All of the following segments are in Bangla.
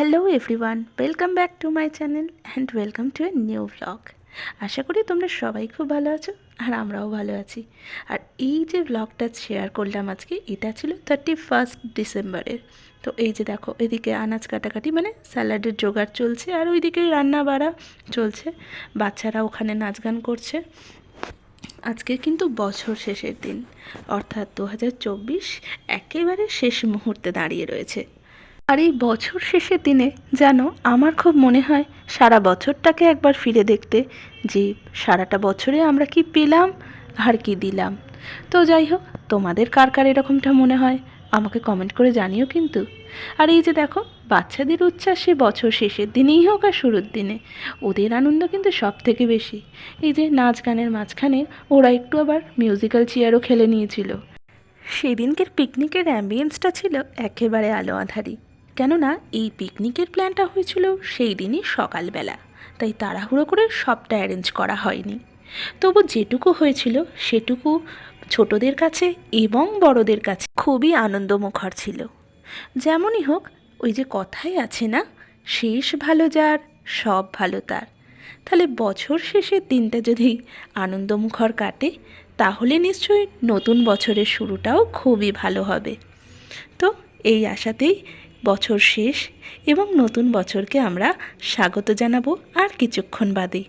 Hello everyone, welcome back to my channel and welcome to a new blog. আশা করি তোমরা সবাই খুব ভালো আছো আর আমরাও ভালো আছি। আর এই যে ব্লগটা শেয়ার করলাম আজকে, এটা ছিল 31 ডিসেম্বরের। তো এই যে দেখো, এদিকে আনাজ কাটাকাটি মানে স্যালাডের জোগাড় চলছে, আর ওইদিকে রান্না বাড়া চলছে, বাচ্চারা ওখানে নাচ গান করছে। আজকে কিন্তু বছর শেষের দিন, অর্থাৎ 2024 একেবারে শেষ মুহূর্তে দাঁড়িয়ে রয়েছে। আর এই বছর শেষের দিনে যেন আমার খুব মনে হয় সারা বছরটাকে একবার ফিরে দেখতে, যে সারাটা বছরে আমরা কি পেলাম আর কি দিলাম। তো যাই হোক, তোমাদের কার কার এরকমটা মনে হয় আমাকে কমেন্ট করে জানিও কিন্তু। আর এই যে দেখো, বাচ্চাদের উচ্ছ্বাসে বছর শেষের দিনেই হোক আর শুরুর দিনে, ওদের আনন্দ কিন্তু সব থেকে বেশি। এই যে নাচ গানের মাঝখানে ওরা একটু আবার মিউজিক্যাল চেয়ারও খেলে নিয়েছিল। সেদিনকের পিকনিকের অ্যাম্বিয়েন্সটা ছিল একেবারে আলো আঁধারি, কেননা এই পিকনিকের প্ল্যানটা হয়েছিল সেই দিনই সকালবেলা, তাই তাড়াহুড়ো করে সবটা অ্যারেঞ্জ করা হয়নি। তবু যেটুকু হয়েছিল সেটুকু ছোটদের কাছে এবং বড়দের কাছে খুবই আনন্দমুখর ছিল। যেমনই হোক, ওই যে কথাই আছে না, শেষ ভালো যার সব ভালো তার। তাহলে বছর শেষের দিনটা যদি আনন্দমুখর কাটে, তাহলে নিশ্চয়ই নতুন বছরের শুরুটাও খুবই ভালো হবে। তো এই আশাতেই বছর শেষ এবং নতুন বছরকে আমরা স্বাগত জানাবো আর কিছুক্ষণ বাদেই।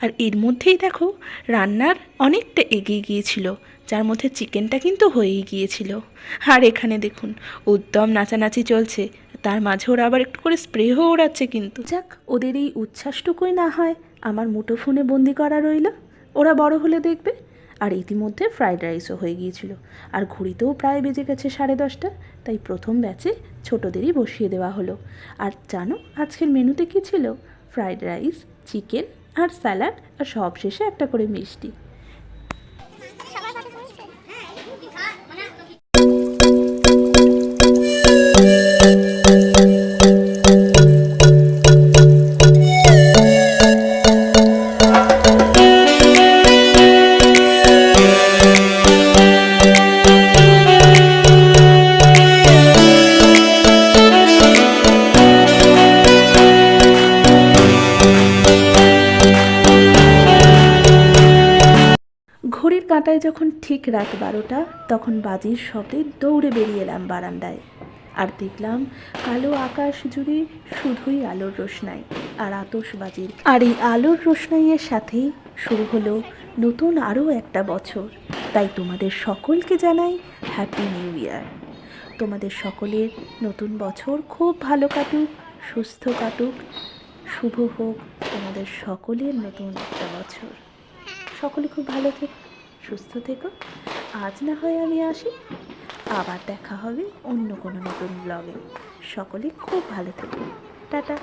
আর এর মধ্যেই দেখো, রান্নার অনেকটা এগিয়ে গিয়েছিল, যার মধ্যে চিকেনটা কিন্তু হয়েই গিয়েছিল। আর এখানে দেখুন, উদ্যম নাচানাচি চলছে, তার মাঝে ওরা আবার একটু করে স্প্রেও ওড়াচ্ছে। কিন্তু যাক, ওদের এই উচ্ছ্বাসটুকুই না হয় আমার মুঠোফোনে বন্দি করা রইল, ওরা বড় হলে দেখবে। আর ইতিমধ্যে ফ্রাইড রাইসও হয়ে গিয়েছিল, আর ঘড়িতেও প্রায় বেজে গেছে 10:30। তাই প্রথম ব্যাচে ছোটোদেরই বসিয়ে দেওয়া হলো। আর জানো আজকের মেনুতে কী ছিল? ফ্রাইড রাইস, চিকেন আর স্যালাড, আর সব শেষে একটা করে মিষ্টি। ঘড়ির কাঁটায় যখন ঠিক রাত 12টা, তখন বাজির শব্দে দৌড়ে বেরিয়ে এলাম বারান্দায়। আর দেখলাম কালো আকাশ জুড়ে শুধুই আলোর রোশনাই আর আতশবাজির। আর এই আলোর রোশনাইয়ের সাথেই শুরু হলো নতুন আরও একটা বছর। তাই তোমাদের সকলকে জানাই হ্যাপি নিউ ইয়ার। তোমাদের সকলের নতুন বছর খুব ভালো কাটুক, সুস্থ কাটুক, শুভ হোক তোমাদের সকলের নতুন একটা বছর। সকলে খুব ভালো থেকো, সুস্থ থেকো। আজ না হয় আমি আসি, আবার দেখা হবে অন্য কোনো নতুন ব্লগে। সকলে খুব ভালো থেকো, টাটা।